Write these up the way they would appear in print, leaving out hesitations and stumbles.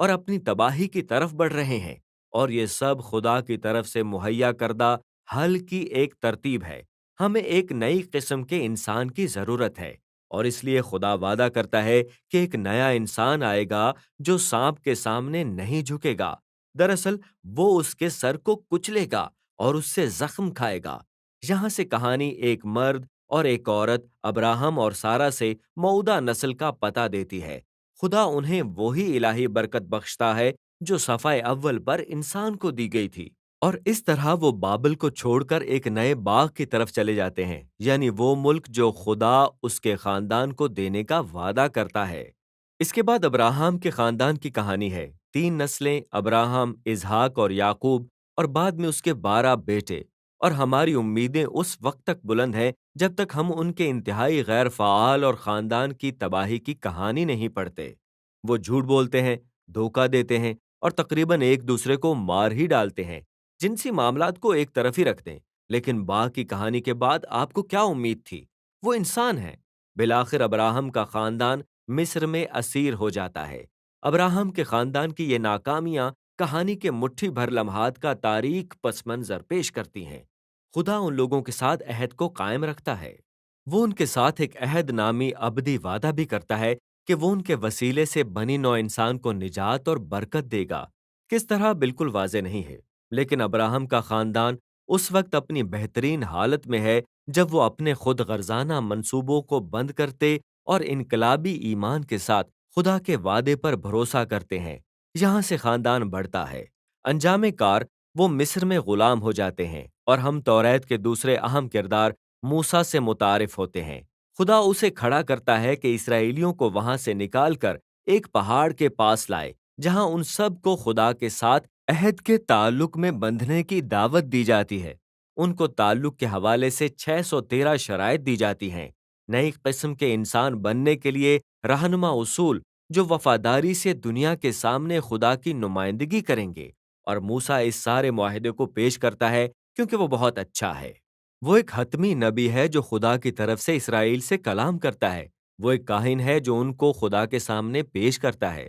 اور اپنی تباہی کی طرف بڑھ رہے ہیں، اور یہ سب خدا کی طرف سے مہیا کردہ حل کی ایک ترتیب ہے۔ ہمیں ایک نئی قسم کے انسان کی ضرورت ہے، اور اس لیے خدا وعدہ کرتا ہے کہ ایک نیا انسان آئے گا جو سانپ کے سامنے نہیں جھکے گا۔ دراصل وہ اس کے سر کو کچلے گا اور اس سے زخم کھائے گا۔ یہاں سے کہانی ایک مرد اور ایک عورت ابراہم اور سارہ سے مؤودہ نسل کا پتہ دیتی ہے۔ خدا انہیں وہی الہی برکت بخشتا ہے جو صفحہ اول پر انسان کو دی گئی تھی، اور اس طرح وہ بابل کو چھوڑ کر ایک نئے باغ کی طرف چلے جاتے ہیں، یعنی وہ ملک جو خدا اس کے خاندان کو دینے کا وعدہ کرتا ہے۔ اس کے بعد ابراہم کے خاندان کی کہانی ہے۔ 3 نسلیں، ابراہم، اسحاق اور یعقوب، اور بعد میں اس کے 12 بیٹے۔ اور ہماری امیدیں اس وقت تک بلند ہیں جب تک ہم ان کے انتہائی غیر فعال اور خاندان کی تباہی کی کہانی نہیں پڑھتے۔ وہ جھوٹ بولتے ہیں، دھوکہ دیتے ہیں، اور تقریباً ایک دوسرے کو مار ہی ڈالتے ہیں۔ جنسی معاملات کو ایک طرف ہی رکھ دیں، لیکن باغ کی کہانی کے بعد آپ کو کیا امید تھی؟ وہ انسان ہے۔ بالآخر ابراہم کا خاندان مصر میں اسیر ہو جاتا ہے۔ ابراہم کے خاندان کی یہ ناکامیاں کہانی کے مٹھی بھر لمحات کا تاریک پس منظر پیش کرتی ہیں۔ خدا ان لوگوں کے ساتھ عہد کو قائم رکھتا ہے۔ وہ ان کے ساتھ ایک عہد نامی ابدی وعدہ بھی کرتا ہے کہ وہ ان کے وسیلے سے بنی نوع انسان کو نجات اور برکت دے گا۔ کس طرح بالکل واضح نہیں ہے، لیکن ابراہم کا خاندان اس وقت اپنی بہترین حالت میں ہے جب وہ اپنے خود غرضانہ منصوبوں کو بند کرتے اور انقلابی ایمان کے ساتھ خدا کے وعدے پر بھروسہ کرتے ہیں۔ یہاں سے خاندان بڑھتا ہے۔ انجام کار وہ مصر میں غلام ہو جاتے ہیں، اور ہم توریت کے دوسرے اہم کردار موسیٰ سے متعارف ہوتے ہیں۔ خدا اسے کھڑا کرتا ہے کہ اسرائیلیوں کو وہاں سے نکال کر ایک پہاڑ کے پاس لائے جہاں ان سب کو خدا کے ساتھ عہد کے تعلق میں بندھنے کی دعوت دی جاتی ہے۔ ان کو تعلق کے حوالے سے 613 شرائط دی جاتی ہیں، نئی قسم کے انسان بننے کے لیے رہنما اصول جو وفاداری سے دنیا کے سامنے خدا کی نمائندگی کریں گے۔ اور موسیٰ اس سارے معاہدے کو پیش کرتا ہے کیونکہ وہ بہت اچھا ہے۔ وہ ایک حتمی نبی ہے جو خدا کی طرف سے اسرائیل سے کلام کرتا ہے۔ وہ ایک کاہن ہے جو ان کو خدا کے سامنے پیش کرتا ہے،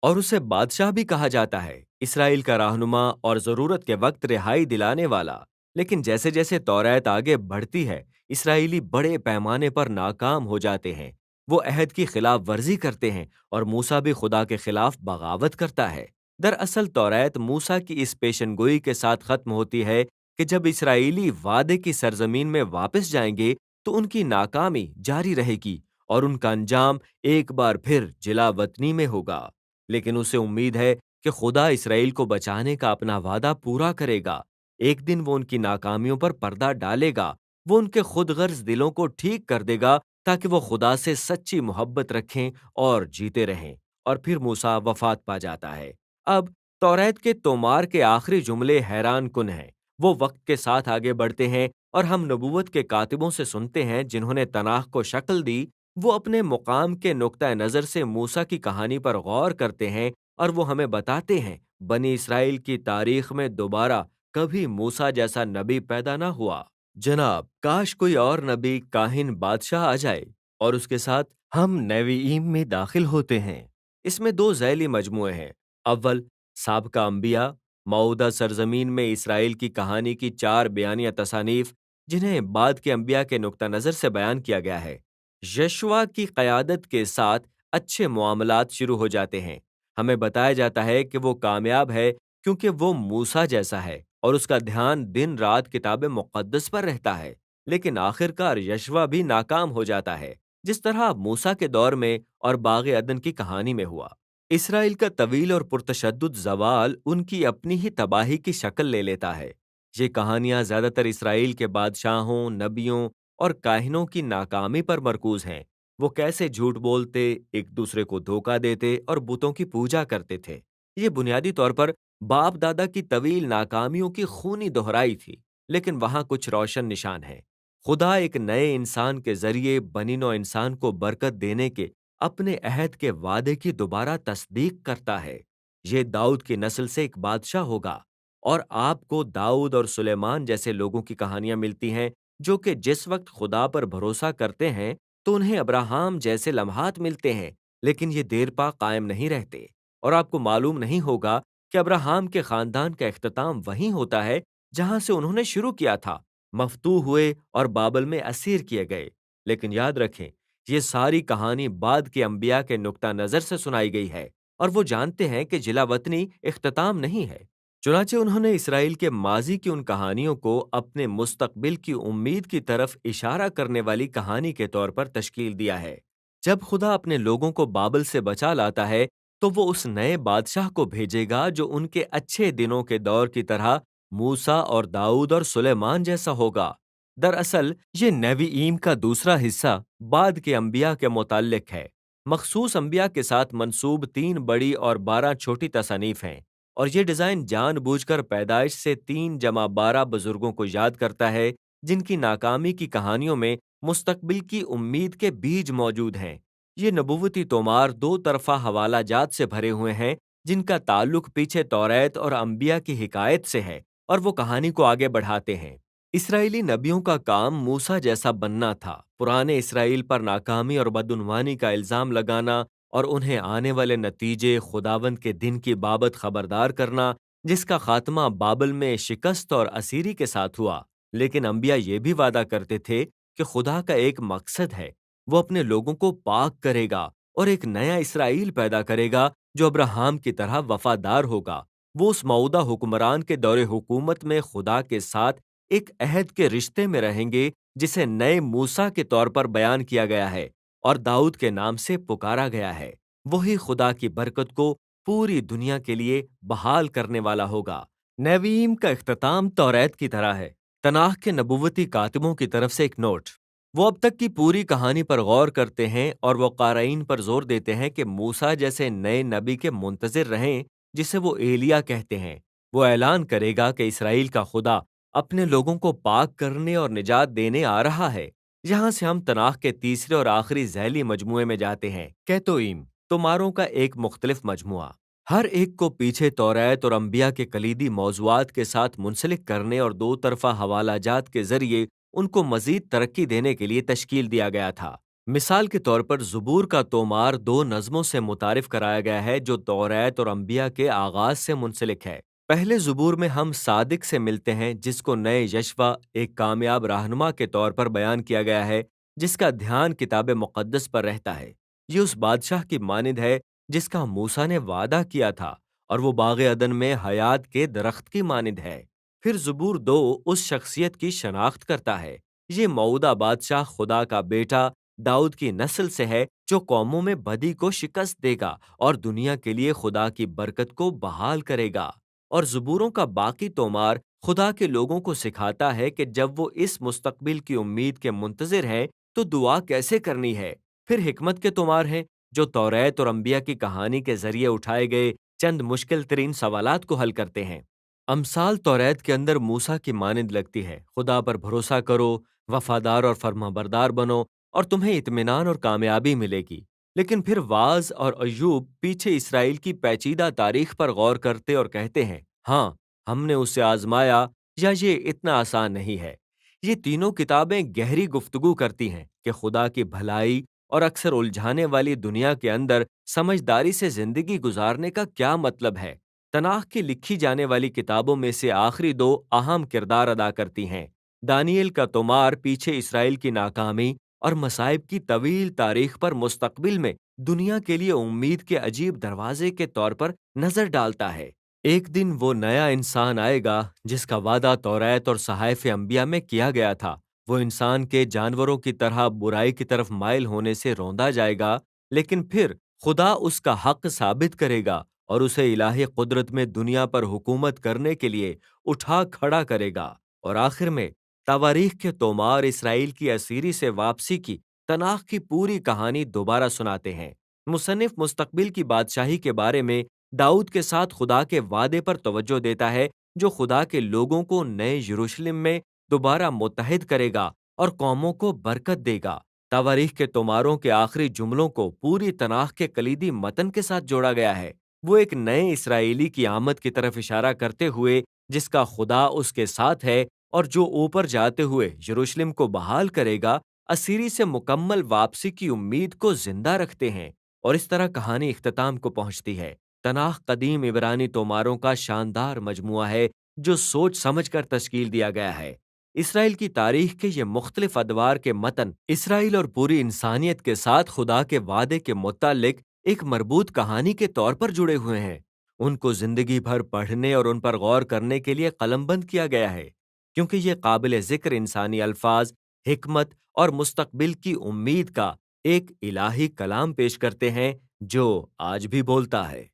اور اسے بادشاہ بھی کہا جاتا ہے، اسرائیل کا رہنما اور ضرورت کے وقت رہائی دلانے والا۔ لیکن جیسے جیسے توریت آگے بڑھتی ہے، اسرائیلی بڑے پیمانے پر ناکام ہو جاتے ہیں۔ وہ عہد کی خلاف ورزی کرتے ہیں، اور موسیٰ بھی خدا کے خلاف بغاوت کرتا ہے۔ دراصل توریت موسیٰ کی اس پیشن گوئی کے ساتھ ختم ہوتی ہے کہ جب اسرائیلی وعدے کی سرزمین میں واپس جائیں گے تو ان کی ناکامی جاری رہے گی، اور ان کا انجام ایک بار پھر جلا وطنی میں ہوگا۔ لیکن اسے امید ہے کہ خدا اسرائیل کو بچانے کا اپنا وعدہ پورا کرے گا۔ ایک دن وہ ان کی ناکامیوں پر پردہ ڈالے گا۔ وہ ان کے خود غرض دلوں کو ٹھیک کر دے گا تاکہ وہ خدا سے سچی محبت رکھیں اور جیتے رہیں۔ اور پھر موسیٰ وفات پا جاتا ہے۔ اب توریت کے تومار کے آخری جملے حیران کن ہیں۔ وہ وقت کے ساتھ آگے بڑھتے ہیں، اور ہم نبوت کے کاتبوں سے سنتے ہیں جنہوں نے تناخ کو شکل دی۔ وہ اپنے مقام کے نقطہ نظر سے موسیٰ کی کہانی پر غور کرتے ہیں، اور وہ ہمیں بتاتے ہیں بنی اسرائیل کی تاریخ میں دوبارہ کبھی موسیٰ جیسا نبی پیدا نہ ہوا۔ جناب، کاش کوئی اور نبی، کاہن، بادشاہ آ جائے، اور اس کے ساتھ ہم نیوییم میں داخل ہوتے ہیں۔ اس میں 2 ذیلی مجموعے ہیں۔ اول، سابقہ انبیاء، موعودہ سرزمین میں اسرائیل کی کہانی کی 4 بیانیہ تصانیف جنہیں بعد کے انبیاء کے نقطہ نظر سے بیان کیا گیا ہے۔ یشوع کی قیادت کے ساتھ اچھے معاملات شروع ہو جاتے ہیں۔ ہمیں بتایا جاتا ہے کہ وہ کامیاب ہے کیونکہ وہ موسیٰ جیسا ہے، اور اس کا دھیان دن رات کتاب مقدس پر رہتا ہے۔ لیکن آخر کار یشوع بھی ناکام ہو جاتا ہے، جس طرح موسیٰ کے دور میں اور باغ عدن کی کہانی میں ہوا۔ اسرائیل کا طویل اور پرتشدد زوال ان کی اپنی ہی تباہی کی شکل لے لیتا ہے۔ یہ کہانیاں زیادہ تر اسرائیل کے بادشاہوں، نبیوں اور کاہنوں کی ناکامی پر مرکوز ہیں۔ وہ کیسے جھوٹ بولتے، ایک دوسرے کو دھوکہ دیتے اور بتوں کی پوجا کرتے تھے۔ یہ بنیادی طور پر باپ دادا کی طویل ناکامیوں کی خونی دہرائی تھی، لیکن وہاں کچھ روشن نشان ہیں۔ خدا ایک نئے انسان کے ذریعے بنی نوع انسان کو برکت دینے کے اپنے عہد کے وعدے کی دوبارہ تصدیق کرتا ہے۔ یہ داؤد کی نسل سے ایک بادشاہ ہوگا، اور آپ کو داؤد اور سلیمان جیسے لوگوں کی کہانیاں ملتی ہیں جو کہ جس وقت خدا پر بھروسہ کرتے ہیں تو انہیں ابراہم جیسے لمحات ملتے ہیں، لیکن یہ دیر پا قائم نہیں رہتے۔ اور آپ کو معلوم نہیں ہوگا کہ ابراہام کے خاندان کا اختتام وہیں ہوتا ہے جہاں سے انہوں نے شروع کیا تھا، مفتوح ہوئے اور بابل میں اسیر کیے گئے۔ لیکن یاد رکھیں، یہ ساری کہانی بعد کے انبیاء کے نقطہ نظر سے سنائی گئی ہے، اور وہ جانتے ہیں کہ جلا وطنی اختتام نہیں ہے۔ چنانچہ انہوں نے اسرائیل کے ماضی کی ان کہانیوں کو اپنے مستقبل کی امید کی طرف اشارہ کرنے والی کہانی کے طور پر تشکیل دیا ہے۔ جب خدا اپنے لوگوں کو بابل سے بچا لاتا ہے تو وہ اس نئے بادشاہ کو بھیجے گا جو ان کے اچھے دنوں کے دور کی طرح موسیٰ اور داؤد اور سلیمان جیسا ہوگا۔ دراصل یہ نیوییم کا دوسرا حصہ بعد کے انبیاء کے متعلق ہے۔ مخصوص انبیاء کے ساتھ منسوب 3 بڑی اور 12 چھوٹی تصانیف ہیں، اور یہ ڈیزائن جان بوجھ کر پیدائش سے 3 جمع 12 بزرگوں کو یاد کرتا ہے جن کی ناکامی کی کہانیوں میں مستقبل کی امید کے بیج موجود ہیں۔ یہ نبوتی تومار 2 طرفہ حوالہ جات سے بھرے ہوئے ہیں جن کا تعلق پیچھے توریت اور انبیاء کی حکایت سے ہے، اور وہ کہانی کو آگے بڑھاتے ہیں۔ اسرائیلی نبیوں کا کام موسیٰ جیسا بننا تھا، پرانے اسرائیل پر ناکامی اور بدعنوانی کا الزام لگانا اور انہیں آنے والے نتیجے خداوند کے دن کی بابت خبردار کرنا، جس کا خاتمہ بابل میں شکست اور اسیری کے ساتھ ہوا۔ لیکن انبیاء یہ بھی وعدہ کرتے تھے کہ خدا کا ایک مقصد ہے، وہ اپنے لوگوں کو پاک کرے گا اور ایک نیا اسرائیل پیدا کرے گا جو ابراہام کی طرح وفادار ہوگا۔ وہ اس موعودہ حکمران کے دور حکومت میں خدا کے ساتھ ایک عہد کے رشتے میں رہیں گے جسے نئے موسیٰ کے طور پر بیان کیا گیا ہے اور داؤد کے نام سے پکارا گیا ہے۔ وہی خدا کی برکت کو پوری دنیا کے لیے بحال کرنے والا ہوگا۔ نیوییم کا اختتام توریت کی طرح ہے۔ تناخ کے نبوتی کاتبوں کی طرف سے ایک نوٹ: وہ اب تک کی پوری کہانی پر غور کرتے ہیں اور وہ قارئین پر زور دیتے ہیں کہ موسیٰ جیسے نئے نبی کے منتظر رہیں جسے وہ ایلیا کہتے ہیں۔ وہ اعلان کرے گا کہ اسرائیل کا خدا اپنے لوگوں کو پاک کرنے اور نجات دینے آ رہا ہے۔ یہاں سے ہم تناخ کے تیسرے اور آخری ذیلی مجموعے میں جاتے ہیں، کیتوئیم، توماروں کا ایک مختلف مجموعہ۔ ہر ایک کو پیچھے توریت اور انبیاء کے کلیدی موضوعات کے ساتھ منسلک کرنے اور 2 طرفہ حوالہ جات کے ذریعے ان کو مزید ترقی دینے کے لیے تشکیل دیا گیا تھا۔ مثال کے طور پر زبور کا تومار 2 نظموں سے متعارف کرایا گیا ہے جو توریت اور انبیاء کے آغاز سے منسلک ہے۔ پہلے زبور میں ہم صادق سے ملتے ہیں جس کو نئے یشوع، ایک کامیاب رہنما کے طور پر بیان کیا گیا ہے جس کا دھیان کتاب مقدس پر رہتا ہے۔ یہ اس بادشاہ کی مانند ہے جس کا موسیٰ نے وعدہ کیا تھا، اور وہ باغ عدن میں حیات کے درخت کی مانند ہے۔ پھر زبور 2 اس شخصیت کی شناخت کرتا ہے۔ یہ موعودہ بادشاہ خدا کا بیٹا داؤد کی نسل سے ہے جو قوموں میں بدی کو شکست دے گا اور دنیا کے لیے خدا کی برکت کو بحال کرے گا۔ اور زبوروں کا باقی تومار خدا کے لوگوں کو سکھاتا ہے کہ جب وہ اس مستقبل کی امید کے منتظر ہیں تو دعا کیسے کرنی ہے۔ پھر حکمت کے تومار ہیں جو توریت اور انبیاء کی کہانی کے ذریعے اٹھائے گئے چند مشکل ترین سوالات کو حل کرتے ہیں۔ امثال توریت کے اندر موسیٰ کی مانند لگتی ہے، خدا پر بھروسہ کرو، وفادار اور فرما بردار بنو اور تمہیں اطمینان اور کامیابی ملے گی۔ لیکن پھر واعظ اور ایوب پیچھے اسرائیل کی پیچیدہ تاریخ پر غور کرتے اور کہتے ہیں، ہاں ہم نے اسے آزمایا، یا یہ اتنا آسان نہیں ہے۔ یہ تینوں کتابیں گہری گفتگو کرتی ہیں کہ خدا کی بھلائی اور اکثر الجھانے والی دنیا کے اندر سمجھداری سے زندگی گزارنے کا کیا مطلب ہے۔ تناخ کی لکھی جانے والی کتابوں میں سے آخری 2 اہم کردار ادا کرتی ہیں۔ دانیل کا تومار پیچھے اسرائیل کی ناکامی اور مصائب کی طویل تاریخ پر مستقبل میں دنیا کے لیے امید کے عجیب دروازے کے طور پر نظر ڈالتا ہے۔ ایک دن وہ نیا انسان آئے گا جس کا وعدہ توریت اور صحائف انبیاء میں کیا گیا تھا۔ وہ انسان کے جانوروں کی طرح برائی کی طرف مائل ہونے سے روندا جائے گا، لیکن پھر خدا اس کا حق ثابت کرے گا اور اسے الہی قدرت میں دنیا پر حکومت کرنے کے لیے اٹھا کھڑا کرے گا۔ اور آخر میں تواریخ کے تومار اسرائیل کی اسیری سے واپسی کی تناخ کی پوری کہانی دوبارہ سناتے ہیں۔ مصنف مستقبل کی بادشاہی کے بارے میں داؤد کے ساتھ خدا کے وعدے پر توجہ دیتا ہے جو خدا کے لوگوں کو نئے یروشلم میں دوبارہ متحد کرے گا اور قوموں کو برکت دے گا۔ تواریخ کے توماروں کے آخری جملوں کو پوری تناخ کے کلیدی متن کے ساتھ جوڑا گیا ہے۔ وہ ایک نئے اسرائیلی کی آمد کی طرف اشارہ کرتے ہوئے جس کا خدا اس کے ساتھ ہے اور جو اوپر جاتے ہوئے یروشلم کو بحال کرے گا، اسیری سے مکمل واپسی کی امید کو زندہ رکھتے ہیں، اور اس طرح کہانی اختتام کو پہنچتی ہے۔ تناخ قدیم عبرانی توماروں کا شاندار مجموعہ ہے جو سوچ سمجھ کر تشکیل دیا گیا ہے۔ اسرائیل کی تاریخ کے یہ مختلف ادوار کے متن اسرائیل اور پوری انسانیت کے ساتھ خدا کے وعدے کے متعلق ایک مربوط کہانی کے طور پر جڑے ہوئے ہیں۔ ان کو زندگی بھر پڑھنے اور ان پر غور کرنے کے لیے قلم بند کیا گیا ہے، کیونکہ یہ قابل ذکر انسانی الفاظ، حکمت اور مستقبل کی امید کا ایک الہی کلام پیش کرتے ہیں جو آج بھی بولتا ہے۔